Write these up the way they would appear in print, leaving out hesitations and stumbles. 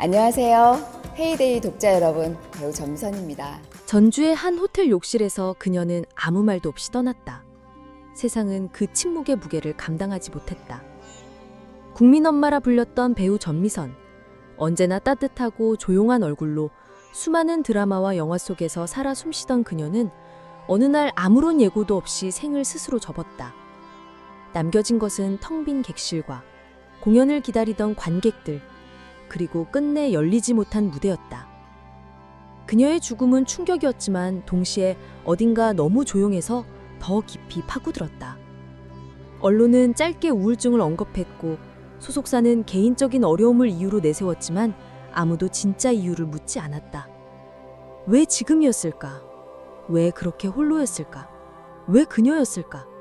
안녕하세요. 헤이데이 독자 여러분, 배우 전미선입니다. 전주의 한 호텔 욕실에서 그녀는 아무 말도 없이 떠났다. 세상은 그 침묵의 무게를 감당하지 못했다. 국민 엄마라 불렸던 배우 전미선. 언제나 따뜻하고 조용한 얼굴로 수많은 드라마와 영화 속에서 살아 숨쉬던 그녀는 어느 날 아무런 예고도 없이 생을 스스로 접었다. 남겨진 것은 텅 빈 객실과 공연을 기다리던 관객들, 그리고 끝내 열리지 못한 무대였다. 그녀의 죽음은 충격이었지만 동시에 어딘가 너무 조용해서 더 깊이 파고들었다. 언론은 짧게 우울증을 언급했고 소속사는 개인적인 어려움을 이유로 내세웠지만 아무도 진짜 이유를 묻지 않았다. 왜 지금이었을까? 왜 그렇게 홀로였을까? 왜 그녀였을까?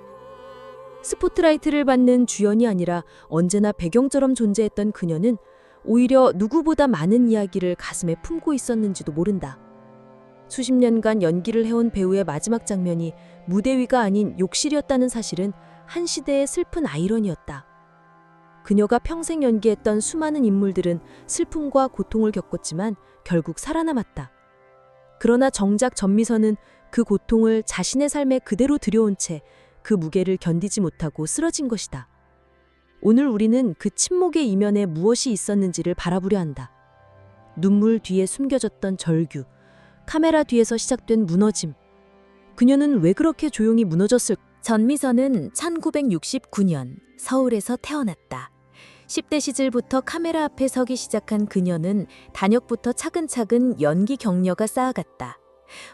스포트라이트를 받는 주연이 아니라 언제나 배경처럼 존재했던 그녀는 오히려 누구보다 많은 이야기를 가슴에 품고 있었는지도 모른다. 수십 년간 연기를 해온 배우의 마지막 장면이 무대 위가 아닌 욕실이었다는 사실은 한 시대의 슬픈 아이러니였다. 그녀가 평생 연기했던 수많은 인물들은 슬픔과 고통을 겪었지만 결국 살아남았다. 그러나 정작 전미선은 그 고통을 자신의 삶에 그대로 들여온 채 그 무게를 견디지 못하고 쓰러진 것이다. 오늘 우리는 그 침묵의 이면에 무엇이 있었는지를 바라보려 한다. 눈물 뒤에 숨겨졌던 절규, 카메라 뒤에서 시작된 무너짐. 그녀는 왜 그렇게 조용히 무너졌을까? 전미선은 1969년 서울에서 태어났다. 10대 시절부터 카메라 앞에 서기 시작한 그녀는 단역부터 차근차근 연기 경력을 쌓아갔다.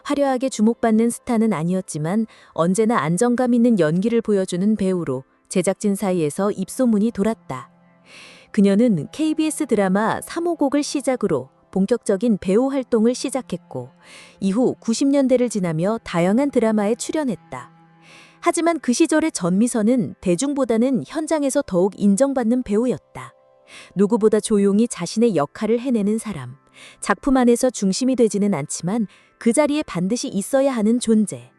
화려하게 주목받는 스타는 아니었지만 언제나 안정감 있는 연기를 보여주는 배우로 제작진 사이에서 입소문이 돌았다. 그녀는 KBS 드라마 3호곡을 시작으로 본격적인 배우 활동을 시작했고 이후 90년대를 지나며 다양한 드라마에 출연했다. 하지만 그 시절의 전미선은 대중보다는 현장에서 더욱 인정받는 배우였다. 누구보다 조용히 자신의 역할을 해내는 사람. 작품 안에서 중심이 되지는 않지만 그 자리에 반드시 있어야 하는 존재.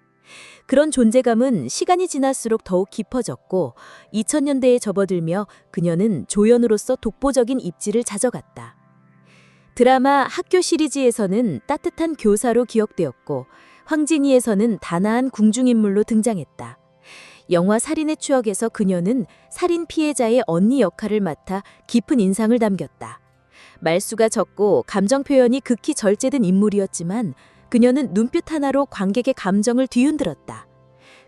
그런 존재감은 시간이 지날수록 더욱 깊어졌고 2000년대에 접어들며 그녀는 조연으로서 독보적인 입지를 자져갔다. 드라마 학교 시리즈에서는 따뜻한 교사로 기억되었고 황진이에서는 단아한 궁중인물로 등장했다. 영화 살인의 추억에서 그녀는 살인 피해자의 언니 역할을 맡아 깊은 인상을 남겼다. 말수가 적고 감정 표현이 극히 절제된 인물이었지만 그녀는 눈빛 하나로 관객의 감정을 뒤흔들었다.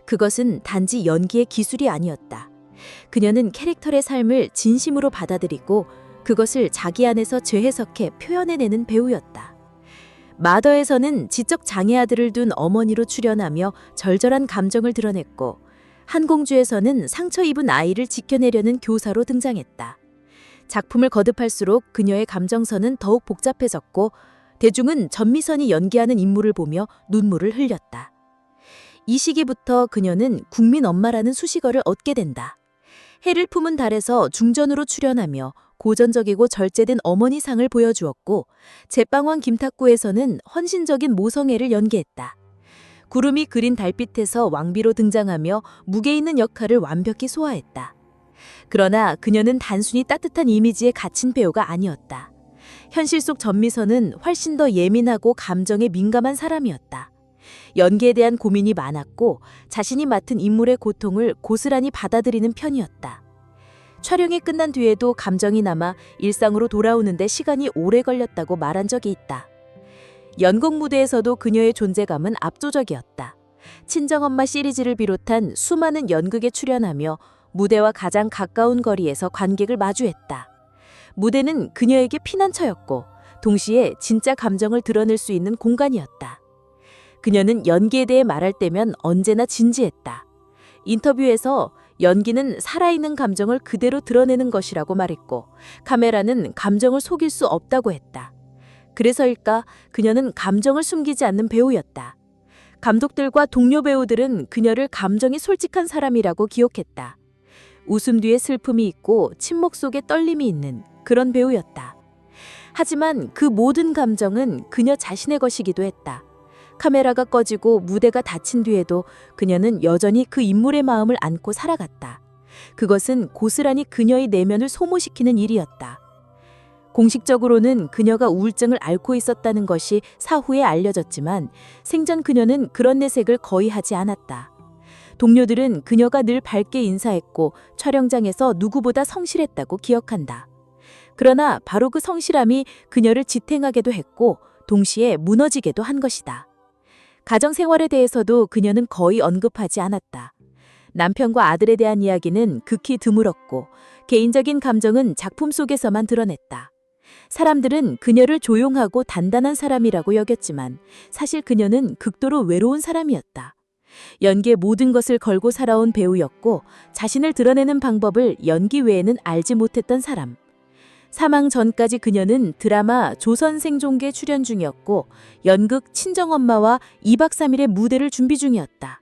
그것은 단지 연기의 기술이 아니었다. 그녀는 캐릭터의 삶을 진심으로 받아들이고 그것을 자기 안에서 재해석해 표현해내는 배우였다. 마더에서는 지적 장애 아들을 둔 어머니로 출연하며 절절한 감정을 드러냈고 한공주에서는 상처 입은 아이를 지켜내려는 교사로 등장했다. 작품을 거듭할수록 그녀의 감정선은 더욱 복잡해졌고 대중은 전미선이 연기하는 인물을 보며 눈물을 흘렸다. 이 시기부터 그녀는 국민 엄마라는 수식어를 얻게 된다. 해를 품은 달에서 중전으로 출연하며 고전적이고 절제된 어머니상을 보여주었고 제빵왕 김탁구에서는 헌신적인 모성애를 연기했다. 구름이 그린 달빛에서 왕비로 등장하며 무게 있는 역할을 완벽히 소화했다. 그러나 그녀는 단순히 따뜻한 이미지에 갇힌 배우가 아니었다. 현실 속 전미선은 훨씬 더 예민하고 감정에 민감한 사람이었다. 연기에 대한 고민이 많았고 자신이 맡은 인물의 고통을 고스란히 받아들이는 편이었다. 촬영이 끝난 뒤에도 감정이 남아 일상으로 돌아오는데 시간이 오래 걸렸다고 말한 적이 있다. 연극 무대에서도 그녀의 존재감은 압도적이었다. 친정엄마 시리즈를 비롯한 수많은 연극에 출연하며 무대와 가장 가까운 거리에서 관객을 마주했다. 무대는 그녀에게 피난처였고 동시에 진짜 감정을 드러낼 수 있는 공간이었다. 그녀는 연기에 대해 말할 때면 언제나 진지했다. 인터뷰에서 연기는 살아있는 감정을 그대로 드러내는 것이라고 말했고 카메라는 감정을 속일 수 없다고 했다. 그래서일까 그녀는 감정을 숨기지 않는 배우였다. 감독들과 동료 배우들은 그녀를 감정이 솔직한 사람이라고 기억했다. 웃음 뒤에 슬픔이 있고 침묵 속에 떨림이 있는 그런 배우였다. 하지만 그 모든 감정은 그녀 자신의 것이기도 했다. 카메라가 꺼지고 무대가 닫힌 뒤에도 그녀는 여전히 그 인물의 마음을 안고 살아갔다. 그것은 고스란히 그녀의 내면을 소모시키는 일이었다. 공식적으로는 그녀가 우울증을 앓고 있었다는 것이 사후에 알려졌지만 생전 그녀는 그런 내색을 거의 하지 않았다. 동료들은 그녀가 늘 밝게 인사했고 촬영장에서 누구보다 성실했다고 기억한다. 그러나 바로 그 성실함이 그녀를 지탱하게도 했고 동시에 무너지게도 한 것이다. 가정 생활에 대해서도 그녀는 거의 언급하지 않았다. 남편과 아들에 대한 이야기는 극히 드물었고 개인적인 감정은 작품 속에서만 드러냈다. 사람들은 그녀를 조용하고 단단한 사람이라고 여겼지만 사실 그녀는 극도로 외로운 사람이었다. 연기에 모든 것을 걸고 살아온 배우였고 자신을 드러내는 방법을 연기 외에는 알지 못했던 사람. 사망 전까지 그녀는 드라마 조선생존기에 출연 중이었고 연극 친정엄마와 2박 3일의 무대를 준비 중이었다.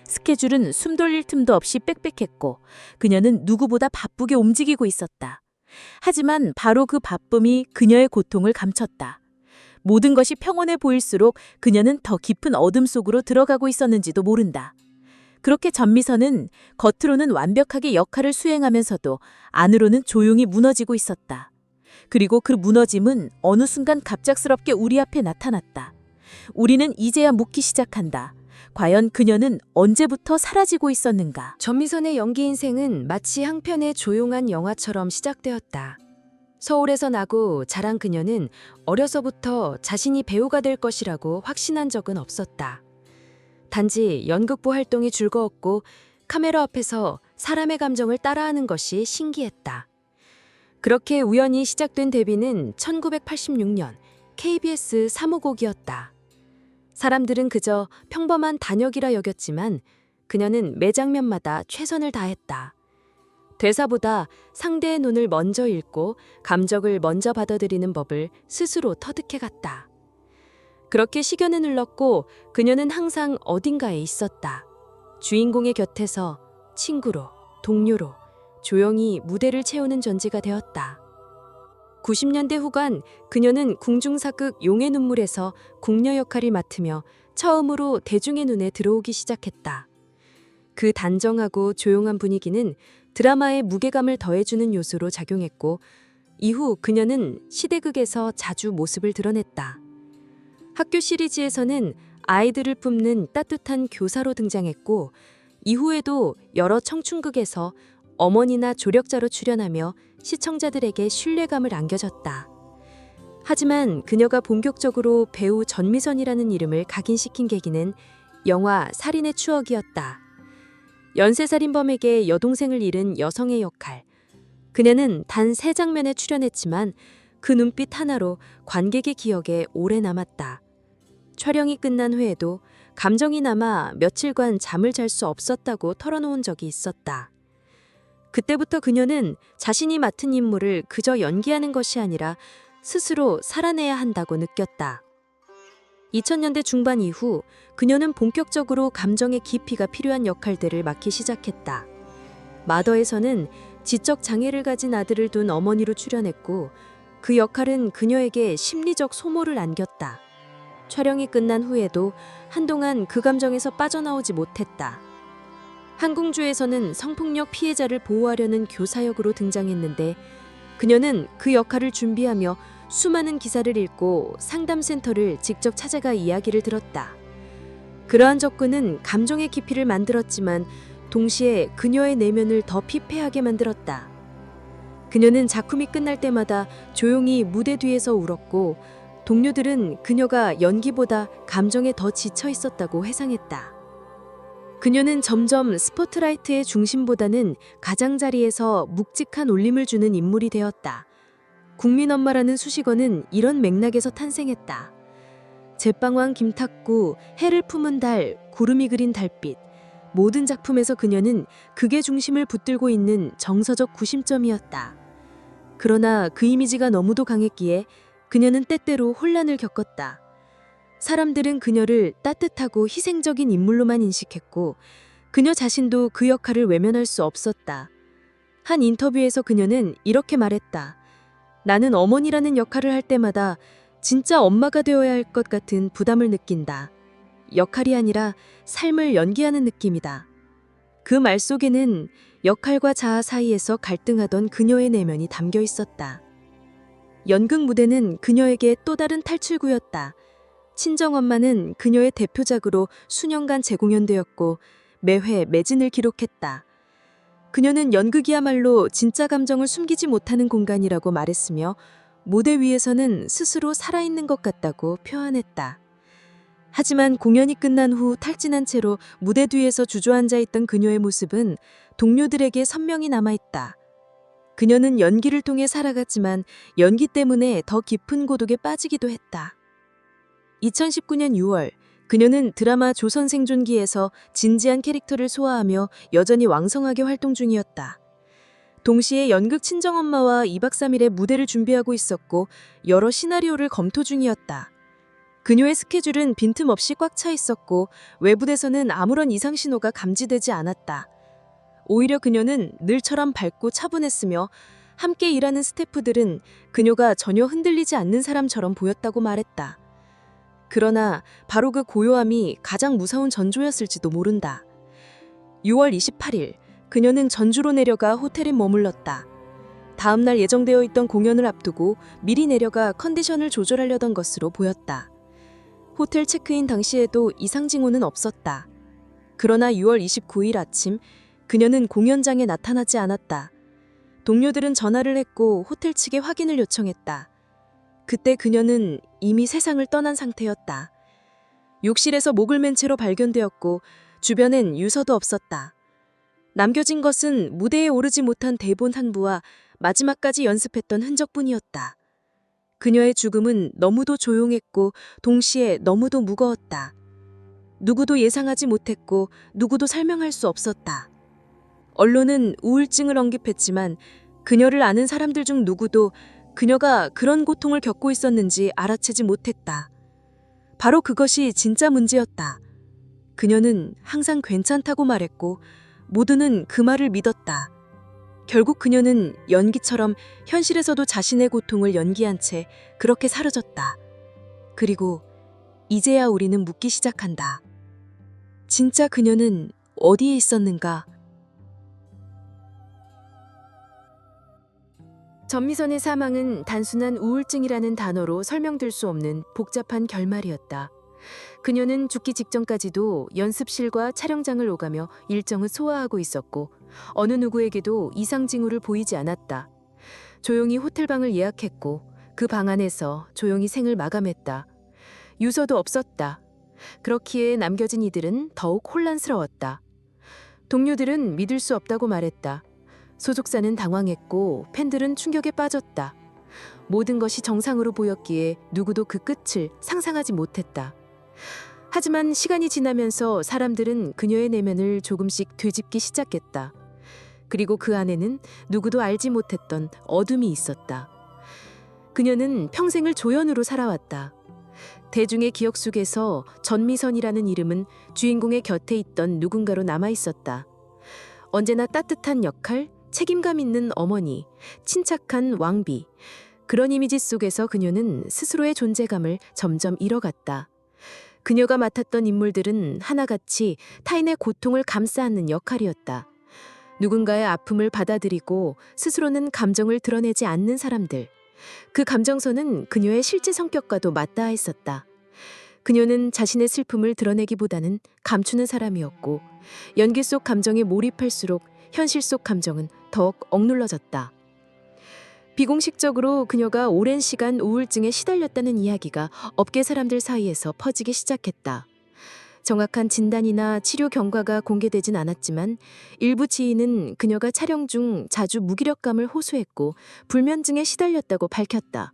스케줄은 숨 돌릴 틈도 없이 빽빽했고 그녀는 누구보다 바쁘게 움직이고 있었다. 하지만 바로 그 바쁨이 그녀의 고통을 감췄다. 모든 것이 평온해 보일수록 그녀는 더 깊은 어둠 속으로 들어가고 있었는지도 모른다. 그렇게 전미선은 겉으로는 완벽하게 역할을 수행하면서도 안으로는 조용히 무너지고 있었다. 그리고 그 무너짐은 어느 순간 갑작스럽게 우리 앞에 나타났다. 우리는 이제야 묻기 시작한다. 과연 그녀는 언제부터 사라지고 있었는가? 전미선의 연기 인생은 마치 한 편의 조용한 영화처럼 시작되었다. 서울에서 나고 자란 그녀는 어려서부터 자신이 배우가 될 것이라고 확신한 적은 없었다. 단지 연극부 활동이 즐거웠고 카메라 앞에서 사람의 감정을 따라하는 것이 신기했다. 그렇게 우연히 시작된 데뷔는 1986년 KBS 사무곡이었다. 사람들은 그저 평범한 단역이라 여겼지만 그녀는 매 장면마다 최선을 다했다. 대사보다 상대의 눈을 먼저 읽고 감정을 먼저 받아들이는 법을 스스로 터득해갔다. 그렇게 시간은 흘렀고 그녀는 항상 어딘가에 있었다. 주인공의 곁에서 친구로, 동료로 조용히 무대를 채우는 존재가 되었다. 90년대 후반 그녀는 궁중사극 용의 눈물에서 궁녀 역할을 맡으며 처음으로 대중의 눈에 들어오기 시작했다. 그 단정하고 조용한 분위기는 드라마의 무게감을 더해주는 요소로 작용했고 이후 그녀는 시대극에서 자주 모습을 드러냈다. 학교 시리즈에서는 아이들을 품는 따뜻한 교사로 등장했고 이후에도 여러 청춘극에서 어머니나 조력자로 출연하며 시청자들에게 신뢰감을 안겨줬다. 하지만 그녀가 본격적으로 배우 전미선이라는 이름을 각인시킨 계기는 영화 살인의 추억이었다. 연쇄살인범에게 여동생을 잃은 여성의 역할. 그녀는 단 3장면에 출연했지만 그 눈빛 하나로 관객의 기억에 오래 남았다. 촬영이 끝난 후에도 감정이 남아 며칠간 잠을 잘 수 없었다고 털어놓은 적이 있었다. 그때부터 그녀는 자신이 맡은 인물을 그저 연기하는 것이 아니라 스스로 살아내야 한다고 느꼈다. 2000년대 중반 이후 그녀는 본격적으로 감정의 깊이가 필요한 역할들을 맡기 시작했다. 마더에서는 지적 장애를 가진 아들을 둔 어머니로 출연했고 그 역할은 그녀에게 심리적 소모를 안겼다. 촬영이 끝난 후에도 한동안 그 감정에서 빠져나오지 못했다. 항공주에서는 성폭력 피해자를 보호하려는 교사 역으로 등장했는데 그녀는 그 역할을 준비하며 수많은 기사를 읽고 상담센터를 직접 찾아가 이야기를 들었다. 그러한 접근은 감정의 깊이를 만들었지만 동시에 그녀의 내면을 더 피폐하게 만들었다. 그녀는 작품이 끝날 때마다 조용히 무대 뒤에서 울었고 동료들은 그녀가 연기보다 감정에 더 지쳐 있었다고 회상했다. 그녀는 점점 스포트라이트의 중심보다는 가장자리에서 묵직한 울림을 주는 인물이 되었다. 국민엄마라는 수식어는 이런 맥락에서 탄생했다. 제빵왕 김탁구, 해를 품은 달, 구름이 그린 달빛. 모든 작품에서 그녀는 극의 중심을 붙들고 있는 정서적 구심점이었다. 그러나 그 이미지가 너무도 강했기에 그녀는 때때로 혼란을 겪었다. 사람들은 그녀를 따뜻하고 희생적인 인물로만 인식했고 그녀 자신도 그 역할을 외면할 수 없었다. 한 인터뷰에서 그녀는 이렇게 말했다. 나는 어머니라는 역할을 할 때마다 진짜 엄마가 되어야 할 것 같은 부담을 느낀다. 역할이 아니라 삶을 연기하는 느낌이다. 그 말 속에는 역할과 자아 사이에서 갈등하던 그녀의 내면이 담겨 있었다. 연극 무대는 그녀에게 또 다른 탈출구였다. 친정엄마는 그녀의 대표작으로 수년간 재공연되었고 매회 매진을 기록했다. 그녀는 연극이야말로 진짜 감정을 숨기지 못하는 공간이라고 말했으며 무대 위에서는 스스로 살아있는 것 같다고 표현했다. 하지만 공연이 끝난 후 탈진한 채로 무대 뒤에서 주저앉아 있던 그녀의 모습은 동료들에게 선명히 남아있다. 그녀는 연기를 통해 살아갔지만 연기 때문에 더 깊은 고독에 빠지기도 했다. 2019년 6월, 그녀는 드라마 조선생존기에서 진지한 캐릭터를 소화하며 여전히 왕성하게 활동 중이었다. 동시에 연극 친정엄마와 2박 3일의 무대를 준비하고 있었고 여러 시나리오를 검토 중이었다. 그녀의 스케줄은 빈틈없이 꽉 차 있었고 외부에서는 아무런 이상 신호가 감지되지 않았다. 오히려 그녀는 늘처럼 밝고 차분했으며 함께 일하는 스태프들은 그녀가 전혀 흔들리지 않는 사람처럼 보였다고 말했다. 그러나 바로 그 고요함이 가장 무서운 전조였을지도 모른다. 6월 28일, 그녀는 전주로 내려가 호텔에 머물렀다. 다음 날 예정되어 있던 공연을 앞두고 미리 내려가 컨디션을 조절하려던 것으로 보였다. 호텔 체크인 당시에도 이상 징후는 없었다. 그러나 6월 29일 아침, 그녀는 공연장에 나타나지 않았다. 동료들은 전화를 했고 호텔 측에 확인을 요청했다. 그때 그녀는 이미 세상을 떠난 상태였다. 욕실에서 목을 맨 채로 발견되었고 주변엔 유서도 없었다. 남겨진 것은 무대에 오르지 못한 대본 한 부와 마지막까지 연습했던 흔적뿐이었다. 그녀의 죽음은 너무도 조용했고 동시에 너무도 무거웠다. 누구도 예상하지 못했고 누구도 설명할 수 없었다. 언론은 우울증을 언급했지만 그녀를 아는 사람들 중 누구도 그녀가 그런 고통을 겪고 있었는지 알아채지 못했다. 바로 그것이 진짜 문제였다. 그녀는 항상 괜찮다고 말했고 모두는 그 말을 믿었다. 결국 그녀는 연기처럼 현실에서도 자신의 고통을 연기한 채 그렇게 사라졌다. 그리고 이제야 우리는 묻기 시작한다. 진짜 그녀는 어디에 있었는가? 전미선의 사망은 단순한 우울증이라는 단어로 설명될 수 없는 복잡한 결말이었다. 그녀는 죽기 직전까지도 연습실과 촬영장을 오가며 일정을 소화하고 있었고 어느 누구에게도 이상 징후를 보이지 않았다. 조용히 호텔방을 예약했고 그 방 안에서 조용히 생을 마감했다. 유서도 없었다. 그렇기에 남겨진 이들은 더욱 혼란스러웠다. 동료들은 믿을 수 없다고 말했다. 소속사는 당황했고 팬들은 충격에 빠졌다. 모든 것이 정상으로 보였기에 누구도 그 끝을 상상하지 못했다. 하지만 시간이 지나면서 사람들은 그녀의 내면을 조금씩 되짚기 시작했다. 그리고 그 안에는 누구도 알지 못했던 어둠이 있었다. 그녀는 평생을 조연으로 살아왔다. 대중의 기억 속에서 전미선이라는 이름은 주인공의 곁에 있던 누군가로 남아있었다. 언제나 따뜻한 역할, 책임감 있는 어머니, 친착한 왕비. 그런 이미지 속에서 그녀는 스스로의 존재감을 점점 잃어갔다. 그녀가 맡았던 인물들은 하나같이 타인의 고통을 감싸 안는 역할이었다. 누군가의 아픔을 받아들이고 스스로는 감정을 드러내지 않는 사람들. 그 감정선은 그녀의 실제 성격과도 맞닿아 그녀는 자신의 슬픔을 드러내기보다는 감추는 사람이었고 연기 속 감정에 몰입할수록 현실 속 감정은 더욱 억눌러졌다. 비공식적으로 그녀가 오랜 시간 우울증에 시달렸다는 이야기가 업계 사람들 사이에서 퍼지기 시작했다. 정확한 진단이나 치료 경과가 공개되진 않았지만 일부 지인은 그녀가 촬영 중 자주 무기력감을 호소했고 불면증에 시달렸다고 밝혔다.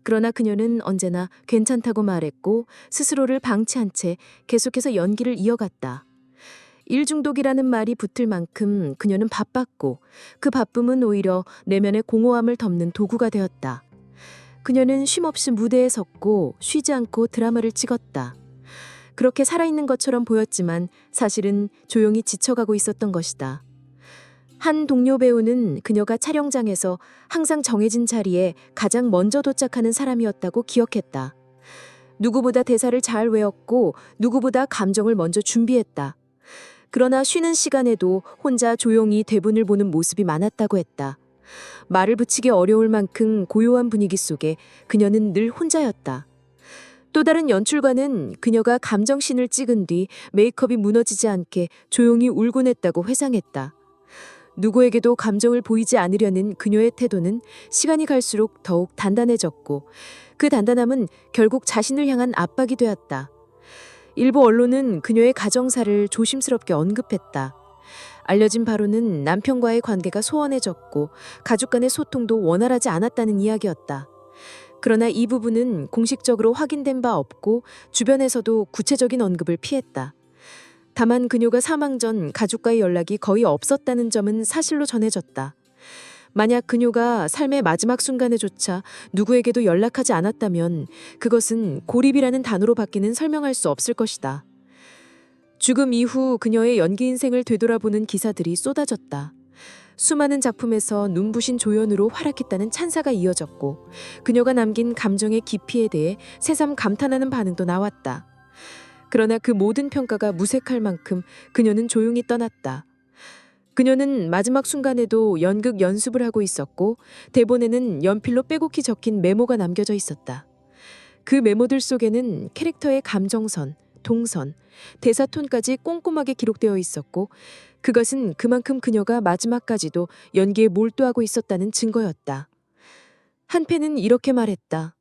그러나 그녀는 언제나 괜찮다고 말했고 스스로를 방치한 채 계속해서 연기를 이어갔다. 일 중독이라는 말이 붙을 만큼 그녀는 바빴고 그 바쁨은 오히려 내면의 공허함을 덮는 도구가 되었다. 그녀는 쉼없이 무대에 섰고 쉬지 않고 드라마를 찍었다. 그렇게 살아있는 것처럼 보였지만 사실은 조용히 지쳐가고 있었던 것이다. 한 동료 배우는 그녀가 촬영장에서 항상 정해진 자리에 가장 먼저 도착하는 사람이었다고 기억했다. 누구보다 대사를 잘 외웠고 누구보다 감정을 먼저 준비했다. 그러나 쉬는 시간에도 혼자 조용히 대본을 보는 모습이 많았다고 했다. 말을 붙이기 어려울 만큼 고요한 분위기 속에 그녀는 늘 혼자였다. 또 다른 연출가는 그녀가 감정신을 찍은 뒤 메이크업이 무너지지 않게 조용히 울곤 했다고 회상했다. 누구에게도 감정을 보이지 않으려는 그녀의 태도는 시간이 갈수록 더욱 단단해졌고 그 단단함은 결국 자신을 향한 압박이 되었다. 일부 언론은 그녀의 가정사를 조심스럽게 언급했다. 알려진 바로는 남편과의 관계가 소원해졌고 가족 간의 소통도 원활하지 않았다는 이야기였다. 그러나 이 부분은 공식적으로 확인된 바 없고 주변에서도 구체적인 언급을 피했다. 다만 그녀가 사망 전 가족과의 연락이 거의 없었다는 점은 사실로 전해졌다. 만약 그녀가 삶의 마지막 순간에조차 누구에게도 연락하지 않았다면 그것은 고립이라는 단어로 밖에는 설명할 수 없을 것이다. 죽음 이후 그녀의 연기 인생을 되돌아보는 기사들이 쏟아졌다. 수많은 작품에서 눈부신 조연으로 활약했다는 찬사가 이어졌고 그녀가 남긴 감정의 깊이에 대해 새삼 감탄하는 반응도 나왔다. 그러나 그 모든 평가가 무색할 만큼 그녀는 조용히 떠났다. 그녀는 마지막 순간에도 연극 연습을 하고 있었고 대본에는 연필로 빼곡히 적힌 메모가 남겨져 있었다. 그 메모들 속에는 캐릭터의 감정선, 동선, 대사톤까지 꼼꼼하게 기록되어 있었고 그것은 그만큼 그녀가 마지막까지도 연기에 몰두하고 있었다는 증거였다. 한편은 이렇게 말했다.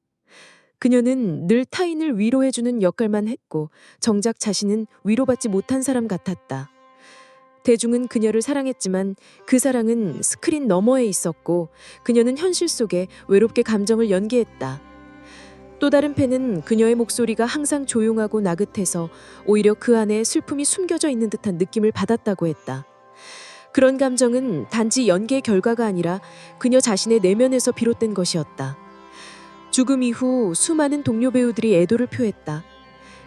그녀는 늘 타인을 위로해주는 역할만 했고 정작 자신은 위로받지 못한 사람 같았다. 대중은 그녀를 사랑했지만 그 사랑은 스크린 너머에 있었고 그녀는 현실 속에 외롭게 감정을 연기했다. 또 다른 팬은 그녀의 목소리가 항상 조용하고 나긋해서 오히려 그 안에 슬픔이 숨겨져 있는 듯한 느낌을 받았다고 했다. 그런 감정은 단지 연기의 결과가 아니라 그녀 자신의 내면에서 비롯된 것이었다. 죽음 이후 수많은 동료 배우들이 애도를 표했다.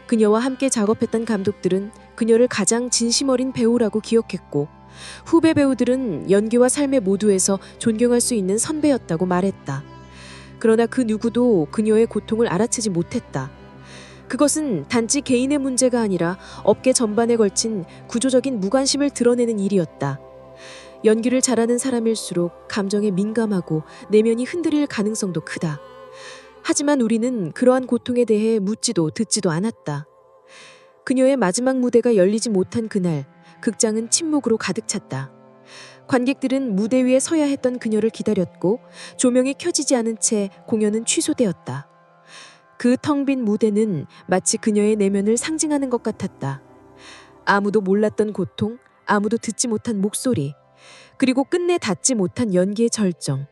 그녀와 함께 작업했던 감독들은 그녀를 가장 진심 어린 배우라고 기억했고 후배 배우들은 연기와 삶의 모두에서 존경할 수 있는 선배였다고 말했다. 그러나 그 누구도 그녀의 고통을 알아채지 못했다. 그것은 단지 개인의 문제가 아니라 업계 전반에 걸친 구조적인 무관심을 드러내는 일이었다. 연기를 잘하는 사람일수록 감정에 민감하고 내면이 흔들릴 가능성도 크다. 하지만 우리는 그러한 고통에 대해 묻지도 듣지도 않았다. 그녀의 마지막 무대가 열리지 못한 그날, 극장은 침묵으로 가득 찼다. 관객들은 무대 위에 서야 했던 그녀를 기다렸고 조명이 켜지지 않은 채 공연은 취소되었다. 그 텅 빈 무대는 마치 그녀의 내면을 상징하는 것 같았다. 아무도 몰랐던 고통, 아무도 듣지 못한 목소리, 그리고 끝내 닿지 못한 연기의 절정.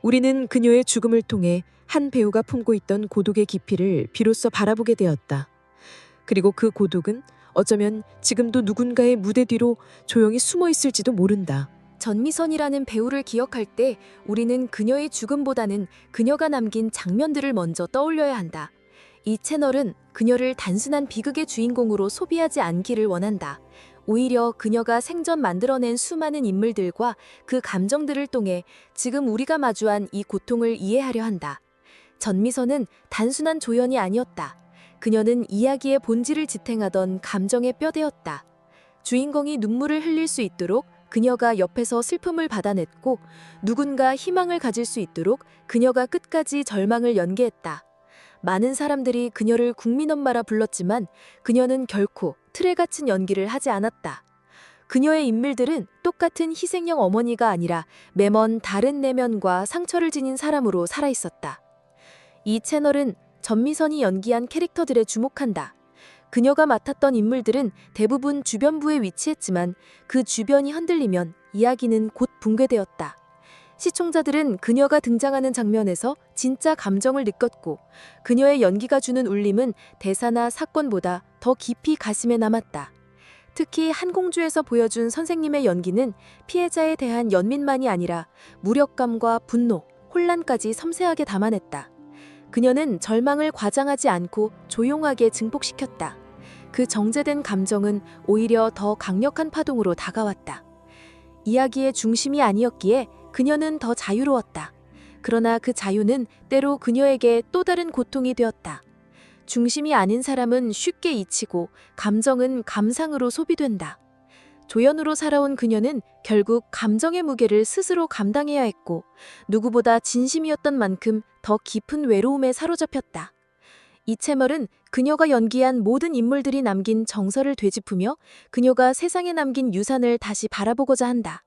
우리는 그녀의 죽음을 통해 한 배우가 품고 있던 고독의 깊이를 비로소 바라보게 되었다. 그리고 그 고독은 어쩌면 지금도 누군가의 무대 뒤로 조용히 숨어 있을지도 모른다. 전미선이라는 배우를 기억할 때 우리는 그녀의 죽음보다는 그녀가 남긴 장면들을 먼저 떠올려야 한다. 이 채널은 그녀를 단순한 비극의 주인공으로 소비하지 않기를 원한다. 오히려 그녀가 생전 만들어낸 수많은 인물들과 그 감정들을 통해 지금 우리가 마주한 이 고통을 이해하려 한다. 전미선은 단순한 조연이 아니었다. 그녀는 이야기의 본질을 지탱하던 감정의 뼈대였다. 주인공이 눈물을 흘릴 수 있도록 그녀가 옆에서 슬픔을 받아냈고 누군가 희망을 가질 수 있도록 그녀가 끝까지 절망을 연기했다. 많은 사람들이 그녀를 국민엄마라 불렀지만 그녀는 결코 틀에 갇힌 연기를 하지 않았다. 그녀의 인물들은 똑같은 희생양 어머니가 아니라 매번 다른 내면과 상처를 지닌 사람으로 살아있었다. 이 채널은 전미선이 연기한 캐릭터들에 주목한다. 그녀가 맡았던 인물들은 대부분 주변부에 위치했지만 그 주변이 흔들리면 이야기는 곧 붕괴되었다. 시청자들은 그녀가 등장하는 장면에서 진짜 감정을 느꼈고 그녀의 연기가 주는 울림은 대사나 사건보다 더 깊이 가슴에 남았다. 특히 한공주에서 보여준 선생님의 연기는 피해자에 대한 연민만이 아니라 무력감과 분노, 혼란까지 섬세하게 담아냈다. 그녀는 절망을 과장하지 않고 조용하게 증폭시켰다. 그 정제된 감정은 오히려 더 강력한 파동으로 다가왔다. 이야기의 중심이 아니었기에 그녀는 더 자유로웠다. 그러나 그 자유는 때로 그녀에게 또 다른 고통이 되었다. 중심이 아닌 사람은 쉽게 잊히고 감정은 감상으로 소비된다. 조연으로 살아온 그녀는 결국 감정의 무게를 스스로 감당해야 했고 누구보다 진심이었던 만큼 더 깊은 외로움에 사로잡혔다. 이 채널은 그녀가 연기한 모든 인물들이 남긴 정서를 되짚으며 그녀가 세상에 남긴 유산을 다시 바라보고자 한다.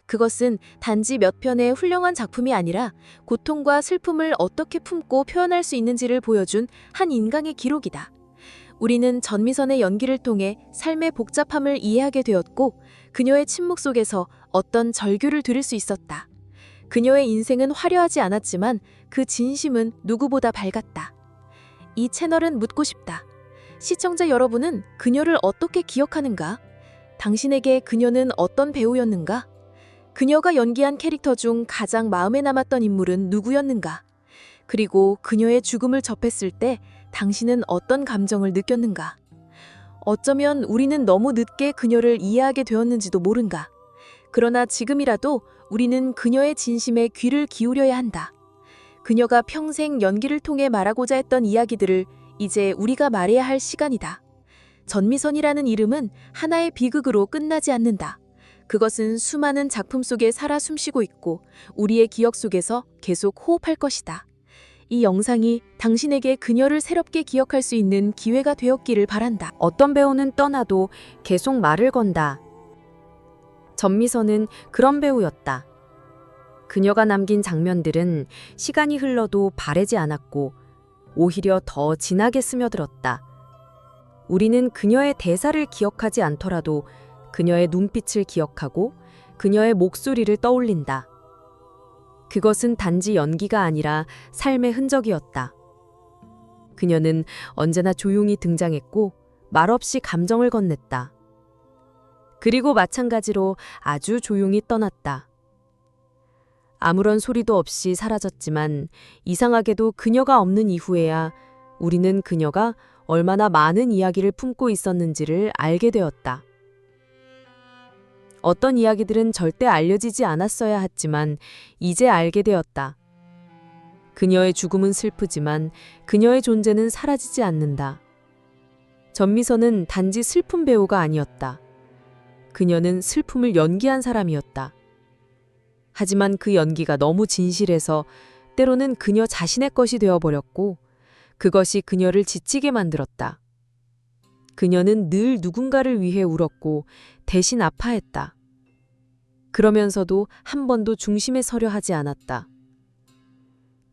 그것은 단지 몇 편의 훌륭한 작품이 아니라 고통과 슬픔을 어떻게 품고 표현할 수 있는지를 보여준 한 인간의 기록이다. 우리는 전미선의 연기를 통해 삶의 복잡함을 이해하게 되었고 그녀의 침묵 속에서 어떤 절규를 들을 수 있었다. 그녀의 인생은 화려하지 않았지만 그 진심은 누구보다 밝았다. 이 채널은 묻고 싶다. 시청자 여러분은 그녀를 어떻게 기억하는가? 당신에게 그녀는 어떤 배우였는가? 그녀가 연기한 캐릭터 중 가장 마음에 남았던 인물은 누구였는가? 그리고 그녀의 죽음을 접했을 때 당신은 어떤 감정을 느꼈는가? 어쩌면 우리는 너무 늦게 그녀를 이해하게 되었는지도 모른가? 그러나 지금이라도 우리는 그녀의 진심에 귀를 기울여야 한다. 그녀가 평생 연기를 통해 말하고자 했던 이야기들을 이제 우리가 말해야 할 시간이다. 전미선이라는 이름은 하나의 비극으로 끝나지 않는다. 그것은 수많은 작품 속에 살아 숨쉬고 있고 우리의 기억 속에서 계속 호흡할 것이다. 이 영상이 당신에게 그녀를 새롭게 기억할 수 있는 기회가 되었기를 바란다. 어떤 배우는 떠나도 계속 말을 건다. 전미선은 그런 배우였다. 그녀가 남긴 장면들은 시간이 흘러도 바래지 않았고 오히려 더 진하게 스며들었다. 우리는 그녀의 대사를 기억하지 않더라도 그녀의 눈빛을 기억하고 그녀의 목소리를 떠올린다. 그것은 단지 연기가 아니라 삶의 흔적이었다. 그녀는 언제나 조용히 등장했고 말없이 감정을 건넸다. 그리고 마찬가지로 아주 조용히 떠났다. 아무런 소리도 없이 사라졌지만 이상하게도 그녀가 없는 이후에야 우리는 그녀가 얼마나 많은 이야기를 품고 있었는지를 알게 되었다. 어떤 이야기들은 절대 알려지지 않았어야 했지만 이제 알게 되었다. 그녀의 죽음은 슬프지만 그녀의 존재는 사라지지 않는다. 전미선은 단지 슬픈 배우가 아니었다. 그녀는 슬픔을 연기한 사람이었다. 하지만 그 연기가 너무 진실해서 때로는 그녀 자신의 것이 되어버렸고 그것이 그녀를 지치게 만들었다. 그녀는 늘 누군가를 위해 울었고 대신 아파했다. 그러면서도 한 번도 중심에 서려 하지 않았다.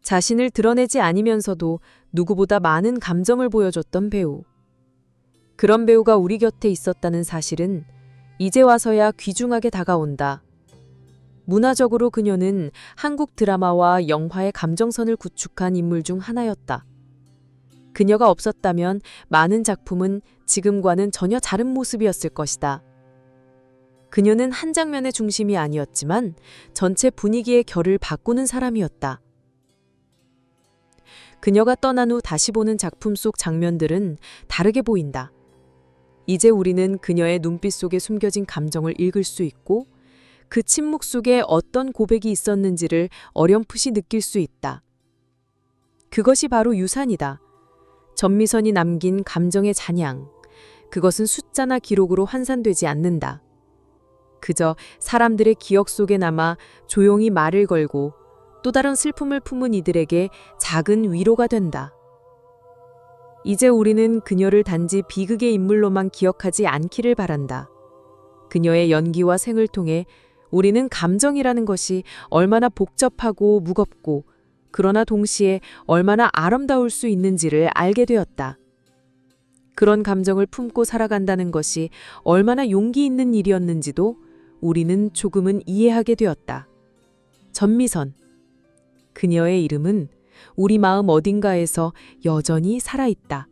자신을 드러내지 않으면서도 누구보다 많은 감정을 보여줬던 배우. 그런 배우가 우리 곁에 있었다는 사실은 이제 와서야 귀중하게 다가온다. 문화적으로 그녀는 한국 드라마와 영화의 감정선을 구축한 인물 중 하나였다. 그녀가 없었다면 많은 작품은 지금과는 전혀 다른 모습이었을 것이다. 그녀는 한 장면의 중심이 아니었지만 전체 분위기의 결을 바꾸는 사람이었다. 그녀가 떠난 후 다시 보는 작품 속 장면들은 다르게 보인다. 이제 우리는 그녀의 눈빛 속에 숨겨진 감정을 읽을 수 있고 그 침묵 속에 어떤 고백이 있었는지를 어렴풋이 느낄 수 있다. 그것이 바로 유산이다. 전미선이 남긴 감정의 잔향. 그것은 숫자나 기록으로 환산되지 않는다. 그저 사람들의 기억 속에 남아 조용히 말을 걸고 또 다른 슬픔을 품은 이들에게 작은 위로가 된다. 이제 우리는 그녀를 단지 비극의 인물로만 기억하지 않기를 바란다. 그녀의 연기와 생을 통해 우리는 감정이라는 것이 얼마나 복잡하고 무겁고 그러나 동시에 얼마나 아름다울 수 있는지를 알게 되었다. 그런 감정을 품고 살아간다는 것이 얼마나 용기 있는 일이었는지도 우리는 조금은 이해하게 되었다. 전미선. 그녀의 이름은 우리 마음 어딘가에서 여전히 살아있다.